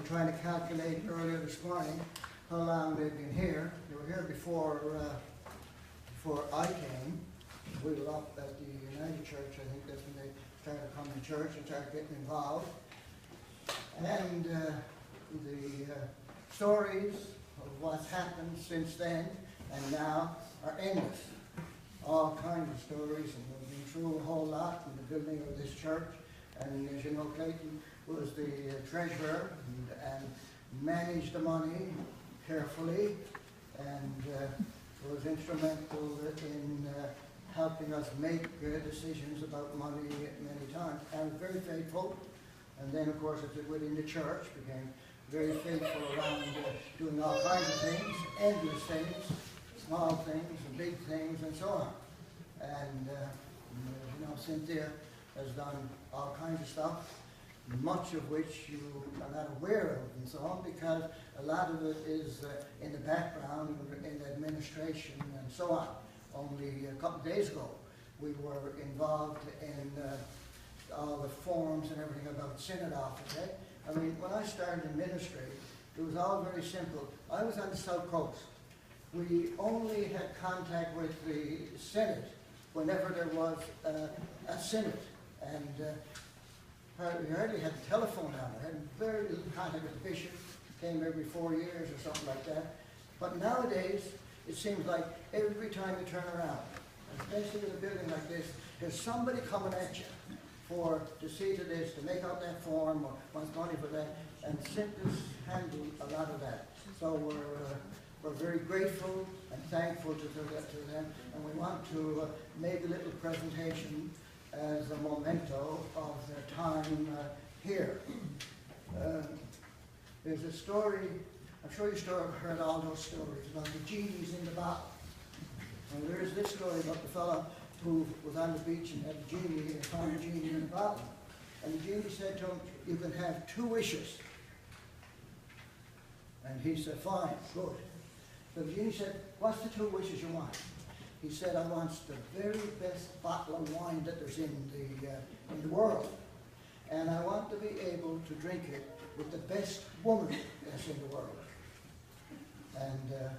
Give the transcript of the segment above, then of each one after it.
trying to calculate earlier this morning how long they've been here. They were here before I came. We were up at the United Church, I think that's when they started coming to church and started getting involved. And the stories of what's happened since then and now are endless. All kinds of stories, and we've been through a whole lot in the building of this church. And as you know, Clayton was the treasurer and managed the money carefully, and was instrumental in helping us make decisions about money many times, and very faithful. And then, of course, within the church, became very faithful around doing all kinds of things, endless things, small things and big things, and so on. And you know, Cynthia has done all kinds of stuff, much of which you are not aware of and so on, because a lot of it is in the background, in administration and so on. Only a couple of days ago, we were involved in all the forms and everything about Synod office. I mean, when I started in ministry, it was all very simple. I was on the South Coast. We only had contact with the Synod whenever there was a Synod. And we hardly had the telephone on. We had very little contact with the bishop. Came every 4 years or something like that. But nowadays, it seems like every time you turn around, especially in a building like this, there's somebody coming at you to see to this, to make out that form, or wants money for that. And Cynthia's handled a lot of that. So we're very grateful and thankful to them. And we want to make a little presentation as a memento of their time here. There's a story, I'm sure you've heard all those stories about the genies in the bottle. And there's this story about the fellow who was on the beach and had a genie, and found a genie in the bottle. And the genie said to him, "You can have 2 wishes. And he said, "Fine, good." So the genie said, "What's the 2 wishes you want?" He said, "I want the very best bottle of wine that there's in the world. And I want to be able to drink it with the best woman that's in the world." And the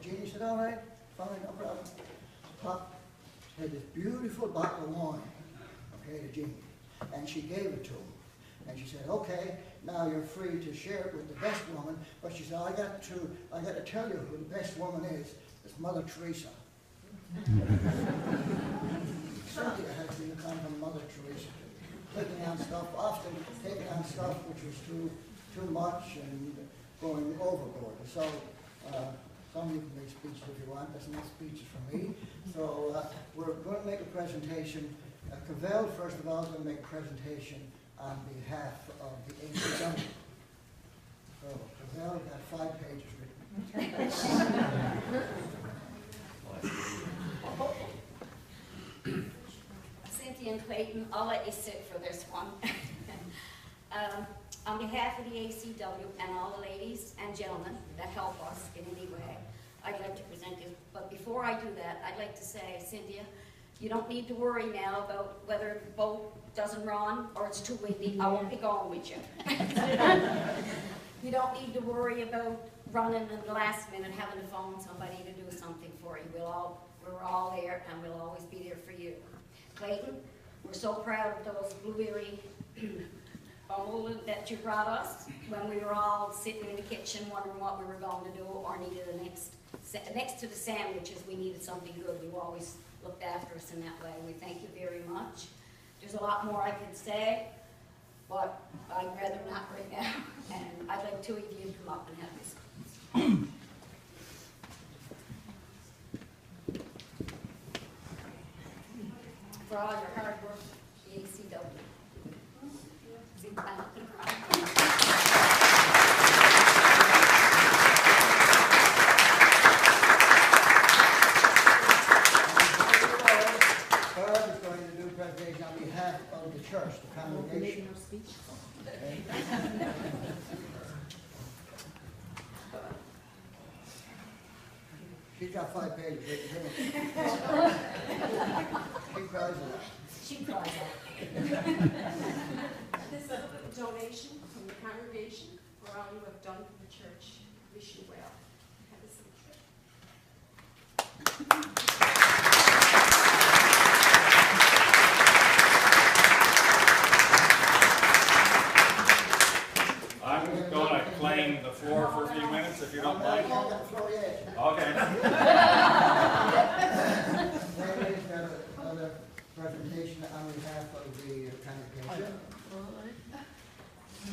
genie said, "All right, fine, no problem." Pop had this beautiful bottle of wine, okay, the genie. And she gave it to him. And she said, "Okay, now you're free to share it with the best woman." But she said, I got to tell you who the best woman is. It's Mother Teresa. Cynthia has been a kind of Mother Teresa, taking on stuff, often taking on stuff which was too much and going overboard. So some of you can make speeches if you want. There's no speeches from me. So we're going to make a presentation. Cavell, first of all, is going to make a presentation on behalf of the ACW. So Cavell got 5 pages written. Cynthia and Clayton, I'll let you sit for this one. On behalf of the ACW and all the ladies and gentlemen that help us in any way, I'd like to present this. But before I do that, I'd like to say, Cynthia, you don't need to worry now about whether the boat doesn't run or it's too windy. I won't be going with you. You don't need to worry about running in the last minute, having to phone somebody to do something for you. We're all there, and we'll always be there for you. Clayton, we're so proud of those blueberry bumble that you brought us when we were all sitting in the kitchen wondering what we were going to do or needed next to the sandwiches, we needed something good. You always looked after us in that way. We thank you very much. There's a lot more I could say, but I'd rather not right now. And I'd like 2 of you to come up and have this. For all your hard work, the ACW. See, I'm not gonna cry. Herb is going to do a presentation on behalf of the church, the congregation. She's got 5 pages written. She cries a lot. She cries out. This is a donation from the congregation for all you have done for the church. Wish you well. Have a seat. I'm going to claim the floor for a few minutes, if you don't mind. Okay. Larry's got another presentation on behalf of the congregation.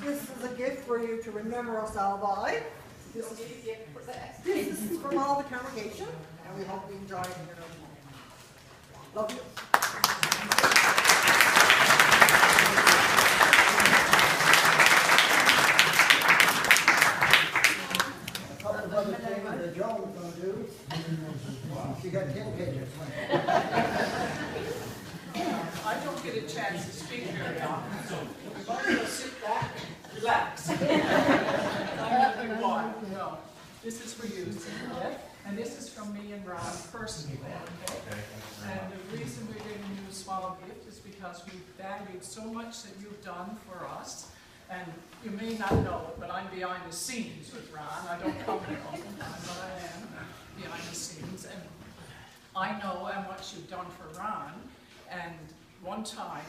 This is a gift for you to remember us all by. This is from all the congregation, and we hope you enjoy it. Love you. A couple of other things that Joan's gonna do. She got 10 pages. I don't get a chance to speak very often, so we might as well sit back, relax. I'm having one. No, this is for you, Cynthia, and this is from me and Ron personally. Okay? And the reason we're giving you a small gift is because we valued so much that you've done for us. And you may not know it, but I'm behind the scenes with Ron. I don't come here all the time, but I am behind the scenes. And I know how much you've done for Ron. And one time,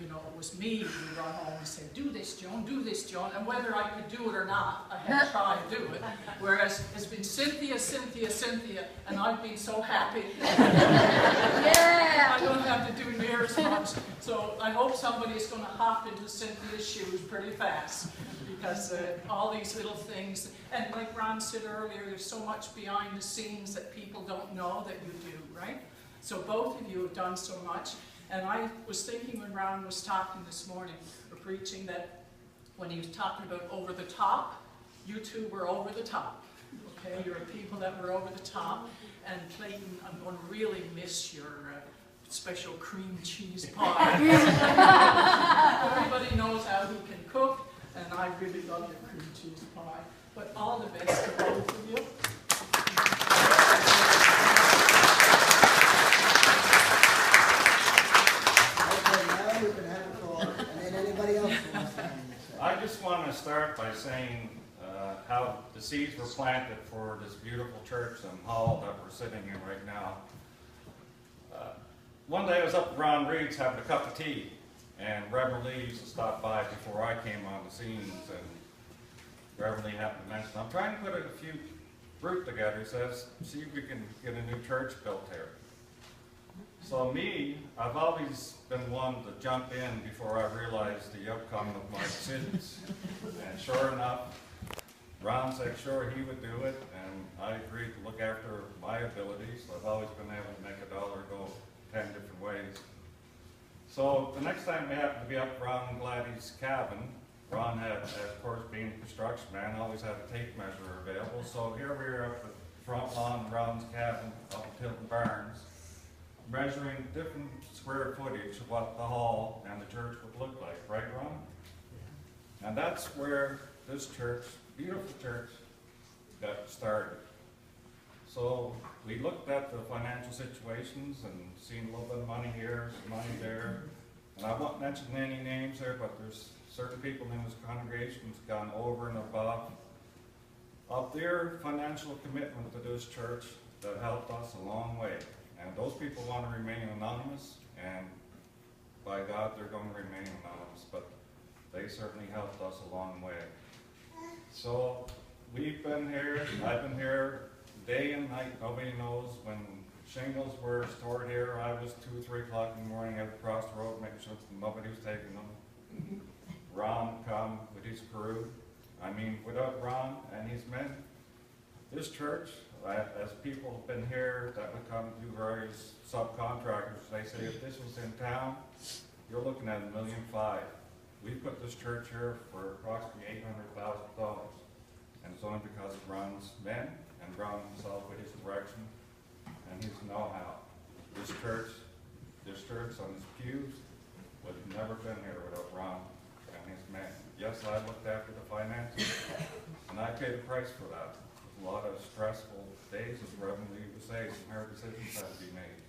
you know, it was me who run home and said, do this, Joan, do this, Joan. And whether I could do it or not, I had to try and do it. Whereas it's been Cynthia, Cynthia, Cynthia, and I've been so happy. Yeah. I don't have to do near as much. So I hope somebody's going to hop into Cynthia's shoes pretty fast. Because all these little things, and like Ron said earlier, there's so much behind the scenes that people don't know that you do, right? So both of you have done so much. And I was thinking when Ron was talking this morning, or preaching, that when he was talking about over the top, you two were over the top. Okay, you're people that were over the top. And Clayton, I'm going to really miss your special cream cheese pie. Everybody knows how he can cook, and I really love your cream cheese pie. But all the best to both of you. I just want to start by saying how the seeds were planted for this beautiful church and hall that we're sitting in right now. One day I was up at Ron Reed's having a cup of tea, and Reverend Lee used to stop by before I came on the scenes, and Reverend Lee happened to mention, I'm trying to put a few group together. He says, see if we can get a new church built here. So me, I've always been one to jump in before I realized the outcome of my decisions. And sure enough, Ron said sure he would do it, and I agreed to look after my abilities. I've always been able to make a dollar go 10 different ways. So the next time we happened to be up at Ron Gladdy's cabin, Ron had, of course, being a construction man, always had a tape measure available. So here we are up at the front lawn of Ron's cabin up at Tilton Barns, measuring different square footage of what the hall and the church would look like, right, Ron? And that's where this church, beautiful church, got started. So we looked at the financial situations and seen a little bit of money here, some money there. And I won't mention any names there, but there's certain people in this congregation who's gone over and above of their financial commitment to this church that helped us a long way. And those people want to remain anonymous, and by God, they're going to remain anonymous, but they certainly helped us a long way. So we've been here, I've been here day and night. Nobody knows when shingles were stored here. I was 2 or 3 o'clock in the morning out across the road making sure that nobody was taking them. Ron come with his crew. I mean, without Ron and his men, this church, as people have been here that would come to various subcontractors, they say if this was in town, you're looking at $1.5 million. We put this church here for approximately $800,000, and it's only because of Ron's men and Ron himself with his direction and his know-how. This church on its pews would have never been here without Ron and his men. Yes, I looked after the finances, and I paid the price for that. A lot of stressful days, as Reverend Lee would say, some hard decisions had to be made.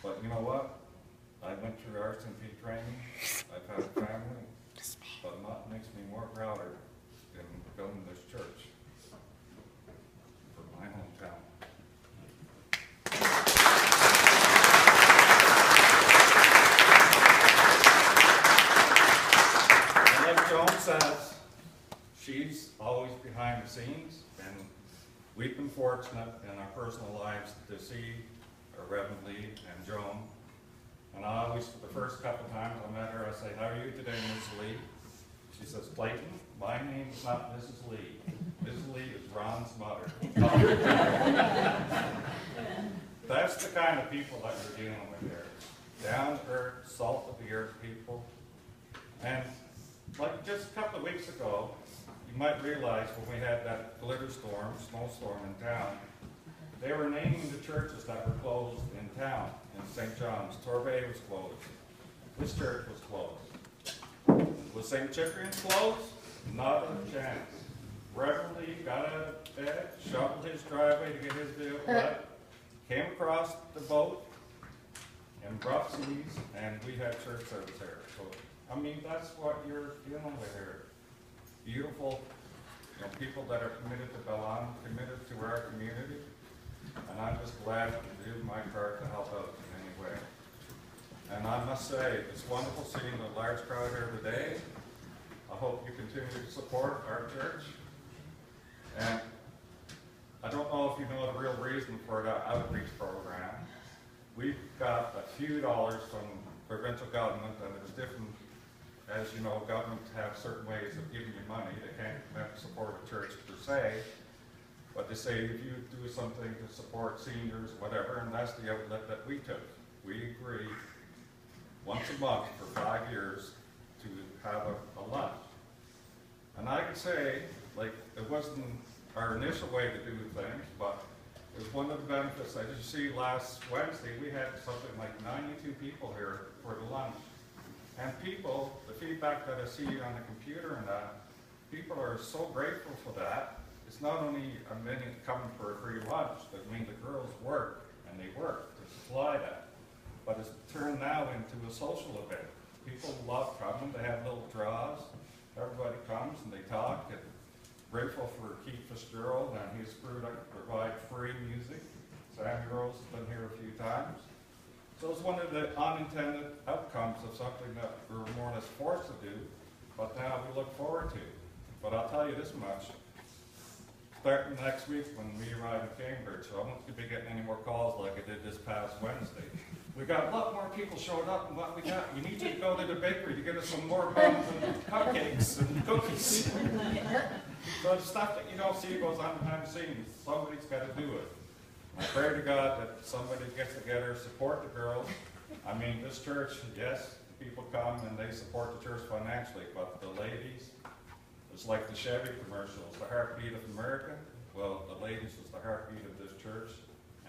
But you know what? I went through RCMP training. I've had a family, but nothing makes me more prouder than she's always behind the scenes, and we've been fortunate in our personal lives to see Reverend Lee and Joan. And I always, the first couple of times I met her, I say, "How are you today, Miss Lee?" She says, "Clayton, my name is not Mrs. Lee. Mrs. Lee is Ron's mother." That's the kind of people that you're dealing with here. Down to earth, salt of the earth people. And like just a couple of weeks ago, you might realize when we had that glitter storm, snowstorm in town, they were naming the churches that were closed in town. In St. John's, Torbay was closed. This church was closed. Was St. Cyprian closed? Not a chance. Reverend Lee got out of bed, shoveled his driveway to get his vehicle wet, came across the boat in rough seas, and we had church service there. So, I mean, that's what you're dealing with here. Beautiful, people that are committed to belong, committed to our community, and I'm just glad to do my part to help out in any way. And I must say, it's wonderful seeing a large crowd here today. I hope you continue to support our church. And I don't know if you know the real reason for the outreach program. We've got a few dollars from provincial government, and there's different, as you know, governments have certain ways of giving you money. They can't support a church per se, but they say if you do something to support seniors, whatever, and that's the outlet that we took. We agreed once a month for 5 years to have a lunch. And I can say, like, it wasn't our initial way to do things, but it was one of the benefits. As you see, last Wednesday, we had something like 92 people here for the lunch. And people, the feedback that I see on the computer and that, people are so grateful for that. It's not only a minute coming for a free lunch, but I mean, the girls work, and they work to supply that. But it's turned now into a social event. People love coming, they have little draws. Everybody comes and they talk, and grateful for Keith Fitzgerald and his crew that provide free music. Sammy Rose has been here a few times. So it's one of the unintended outcomes of something that we were more or less forced to do, but now we look forward to. But I'll tell you this much, starting next week when we arrive in Cambridge, so I won't be getting any more calls like I did this past Wednesday. We got a lot more people showing up than what we got. We need you to go to the bakery to get us some more buns and cupcakes and cookies. So the stuff that you don't see goes on behind the scenes. Somebody's got to do it. I pray to God that somebody gets together, support the girls. I mean, this church, yes, people come and they support the church financially, but the ladies, it's like the Chevy commercials, the heartbeat of America. Well, the ladies is the heartbeat of this church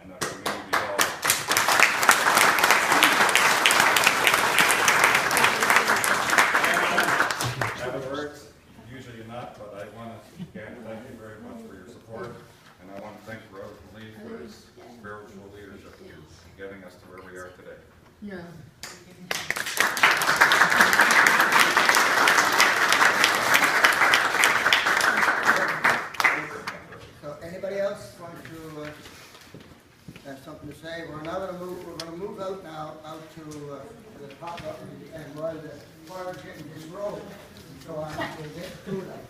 and the community all. Other words, usually not, but I want to again thank you very much for your support, and I want to thank Reverend Lee for his spiritual leadership in getting us to where we are today. Yeah. So anybody else want to have something to say? We're now going to move. We're going to move out now out to the top up, and while we're getting this road, so we'll get through that.